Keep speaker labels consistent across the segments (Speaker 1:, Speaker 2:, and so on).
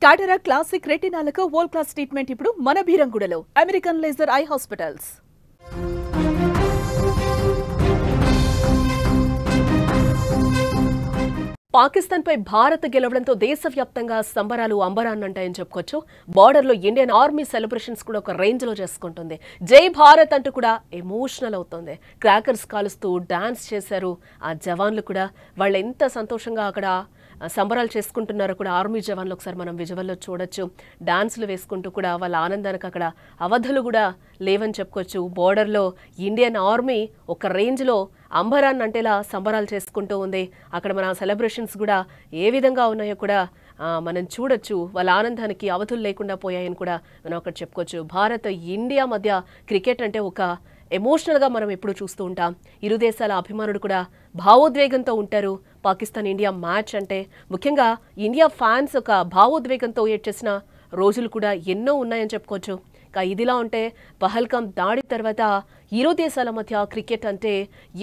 Speaker 1: Cataract classic రెటినాలకు world class treatment ఇప్పుడు మన బీరంగూడలో American laser eye hospitals. Pakistan పై భారత్ గెలవడంతో దేశవ్యాప్తంగా సంబరాలు అంబరాన్నంటాయని చెప్పుకోవచ్చు. బార్డర్లో ఇండియన్ ఆర్మీ సెలబ్రేషన్స్ కూడా ఒక రేంజ్ లో చేసుకుంటుంది. జై భారత్ అంటూ కూడా ఎమోషనల్ అవుతుంది. క్రాకర్స్ కాలుస్తూ డాన్స్ చేశారు ఆ జవాన్లు కూడా. వాళ్ళు ఎంత సంతోషంగా అక్కడ సంబరాలు చేసుకుంటున్నారో కూడా ఆర్మీ జవాన్లు ఒకసారి మనం విజువల్లో చూడొచ్చు. డాన్స్లు వేసుకుంటూ కూడా వాళ్ళ ఆనందానికి అక్కడ అవధులు కూడా లేవని చెప్పుకోవచ్చు. బోర్డర్లో ఇండియన్ ఆర్మీ ఒక రేంజ్లో అంబరాన్ని అంటేలా సంబరాలు చేసుకుంటూ ఉంది. అక్కడ మన సెలబ్రేషన్స్ కూడా ఏ విధంగా ఉన్నాయో కూడా మనం చూడొచ్చు. వాళ్ళ ఆనందానికి అవధులు లేకుండా పోయాయని కూడా మనం అక్కడ చెప్పుకోవచ్చు. భారత్ ఇండియా మధ్య క్రికెట్ అంటే ఒక ఎమోషనల్గా మనం ఎప్పుడు చూస్తూ ఉంటాం. ఇరు దేశాల అభిమానులు కూడా భావోద్వేగంతో ఉంటారు. పాకిస్తాన్ ఇండియా మ్యాచ్ అంటే ముఖ్యంగా ఇండియా ఫ్యాన్స్ ఒక భావోద్వేగంతో ఏడ్చేసిన రోజులు కూడా ఎన్నో ఉన్నాయని చెప్పుకోవచ్చు. ఇదిలా ఉంటే పహల్గామ్ దాడి తర్వాత ఇరు దేశాల మధ్య క్రికెట్ అంటే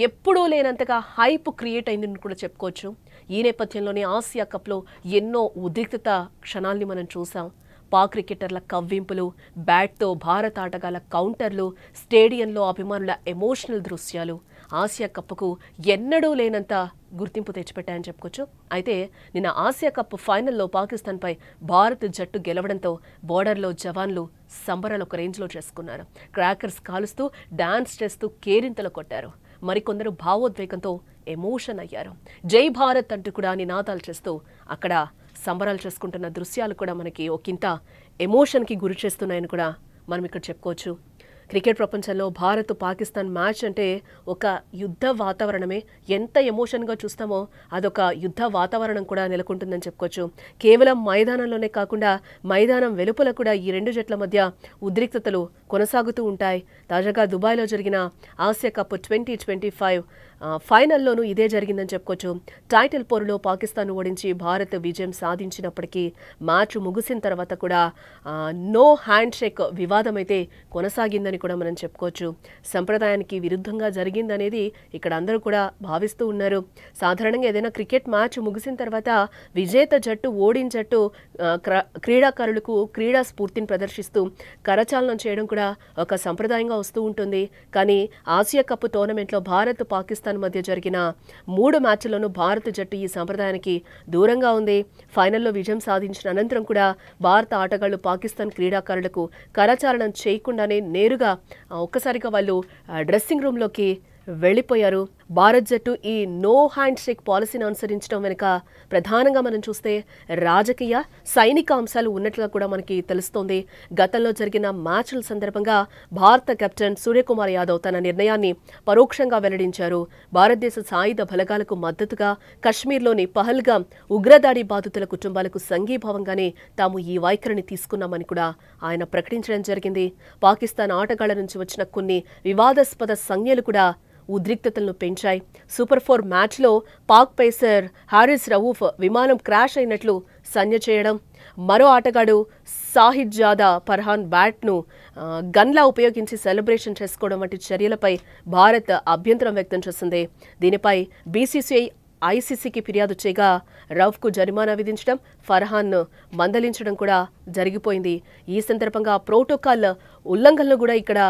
Speaker 1: ఎప్పుడూ లేనంతగా హైప్ క్రియేట్ అయిందని కూడా చెప్పుకోవచ్చు. ఈ నేపథ్యంలోనే ఆసియా కప్లో ఎన్నో ఉద్రిక్తత క్షణాల్ని మనం చూసాం. పాక్ క్రికెటర్ల కవ్వింపులు, బ్యాట్తో భారత ఆటగాళ్ల కౌంటర్లు, స్టేడియంలో అభిమానుల ఎమోషనల్ దృశ్యాలు ఆసియా కప్కు ఎన్నడూ లేనంత గుర్తింపు తెచ్చిపెట్టాయని చెప్పుకోవచ్చు. అయితే నిన్న ఆసియా కప్ ఫైనల్లో పాకిస్తాన్పై భారత్ జట్టు గెలవడంతో బోర్డర్లో జవాన్లు సంబరాలు ఒక రేంజ్లో చేసుకున్నారు. క్రాకర్స్ కాలుస్తూ డాన్స్ చేస్తూ కేరింతలు కొట్టారు. మరికొందరు భావోద్వేగంతో ఎమోషన్ అయ్యారు. జై భారత్ అంటూ కూడా నినాదాలు చేస్తూ అక్కడ సంబరాలు చేసుకుంటున్న దృశ్యాలు కూడా మనకి ఒకంత ఎమోషన్కి గురి చేస్తున్నాయని కూడా మనం ఇక్కడ చెప్పుకోవచ్చు. క్రికెట్ ప్రపంచంలో భారత్ పాకిస్తాన్ మ్యాచ్ అంటే ఒక యుద్ధ వాతావరణమే. ఎంత ఎమోషన్గా చూస్తామో అదొక యుద్ధ వాతావరణం కూడా నెలకొంటుందని చెప్పుకోవచ్చు. కేవలం మైదానంలోనే కాకుండా మైదానం వెలుపల కూడా ఈ రెండు జట్ల మధ్య ఉద్రిక్తతలు కొనసాగుతూ ఉంటాయి. తాజాగా దుబాయ్లో జరిగిన ఆసియా కప్ 2025 ఫైనల్లోనూ ఇదే జరిగిందని చెప్పుకోవచ్చు. టైటిల్ పోరులో పాకిస్తాన్ ఓడించి భారత్ విజయం సాధించినప్పటికీ మ్యాచ్ ముగిసిన తర్వాత కూడా నో హ్యాండ్ షేక్ వివాదం అయితే కొనసాగిందని కూడా మనం చెప్పుకోవచ్చు. సంప్రదాయానికి విరుద్ధంగా జరిగిందనేది ఇక్కడ అందరూ కూడా భావిస్తూ ఉన్నారు. సాధారణంగా ఏదైనా క్రికెట్ మ్యాచ్ ముగిసిన తర్వాత విజేత జట్టు ఓడిన జట్టు క్రీడాకారులకు క్రీడా స్ఫూర్తిని ప్రదర్శిస్తూ కరచాలనం చేయడం కూడా ఒక సంప్రదాయంగా వస్తూ ఉంటుంది. కానీ ఆసియా కప్ టోర్నమెంట్లో భారత్ పాకిస్తాన్ మధ్య జరిగిన 3 మ్యాచ్ల్లోనూ భారత జట్టు ఈ సంప్రదాయానికి దూరంగా ఉంది. ఫైనల్లో విజయం సాధించిన అనంతరం కూడా భారత ఆటగాళ్లు పాకిస్తాన్ క్రీడాకారులకు కరచాలనం చేయకుండానే నేరుగా ఒక్కసారిగా వాళ్ళు డ్రెస్సింగ్ రూమ్లోకి వెళ్ళిపోయారు. భారత్ జట్టు ఈ నో హ్యాండ్ షేక్ పాలసీని అనుసరించడం వెనుక ప్రధానంగా మనం చూస్తే రాజకీయ సైనిక అంశాలు ఉన్నట్లుగా కూడా మనకి తెలుస్తోంది. గతంలో జరిగిన మ్యాచ్ల సందర్భంగా భారత కెప్టెన్ సూర్యకుమార్ యాదవ్ తన నిర్ణయాన్ని పరోక్షంగా వెల్లడించారు. భారతదేశ సాయుధ బలగాలకు మద్దతుగా కశ్మీర్లోని పహల్గామ్ ఉగ్రదాడి బాధితుల కుటుంబాలకు సంఘీభావంగానే తాము ఈ వైఖరిని తీసుకున్నామని కూడా ఆయన ప్రకటించడం జరిగింది. పాకిస్తాన్ ఆటగాళ్ల నుంచి వచ్చిన కొన్ని వివాదాస్పద సంజ్ఞలు కూడా ఉద్రిక్తతలను పెంచాయి. సూపర్ 4 మ్యాచ్లో పాక్ పేసర్ హారిస్ రవూఫ్ విమానం క్రాష్ అయినట్లు సంజ్ఞ చేయడం, మరో ఆటగాడు సాహిద్ జాదా ఫర్హాన్ బ్యాట్ను గన్లా ఉపయోగించి సెలబ్రేషన్ చేసుకోవడం వంటి చర్యలపై భారత్ అభ్యంతరం వ్యక్తం చేసింది. దీనిపై బీసీసీఐ ఐసీసీకి ఫిర్యాదు చేయగా రౌఫ్కు జరిమానా విధించడం, ఫర్హాన్ను మందలించడం కూడా జరిగిపోయింది. ఈ సందర్భంగా ప్రోటోకాల్ ఉల్లంఘనలు కూడా ఇక్కడ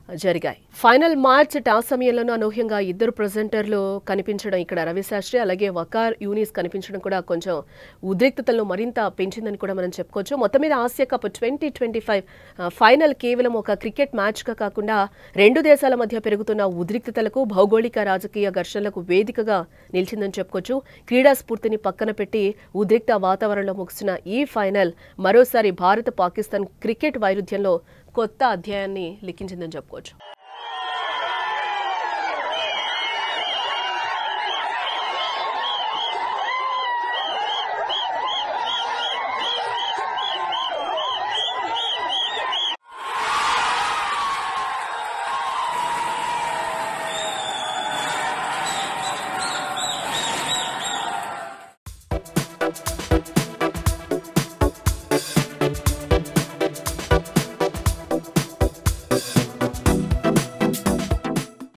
Speaker 1: జరిగాయి. ఫైనల్ మ్యాచ్ టాస్ సమయంలోనూ అనూహ్యంగా ఇద్దరు ప్రెజెంటర్లు కనిపించడం, ఇక్కడ రవిశాస్త్రి అలాగే వకార్ యూనిస్ కనిపించడం కూడా కొంచెం ఉద్రిక్తతలను మరింత పెంచిందని కూడా మనం చెప్పుకోవచ్చు. మొత్తం మీద ఆసియా కప్ 2025 ఫైనల్ కేవలం ఒక క్రికెట్ మ్యాచ్గా కాకుండా రెండు దేశాల మధ్య పెరుగుతున్న ఉద్రిక్తతలకు, భౌగోళిక రాజకీయ ఘర్షణలకు వేదికగా నిలిచిందని చెప్పుకోవచ్చు. క్రీడా స్ఫూర్తిని పక్కన పెట్టి ఉద్రిక్త వాతావరణంలో ముగిసిన ఈ ఫైనల్ మరోసారి భారత్ పాకిస్తాన్ క్రికెట్ వైరుధ్యంలో కొత్త అధ్యాయాన్ని లిఖించిందని చెప్పుకోవచ్చు.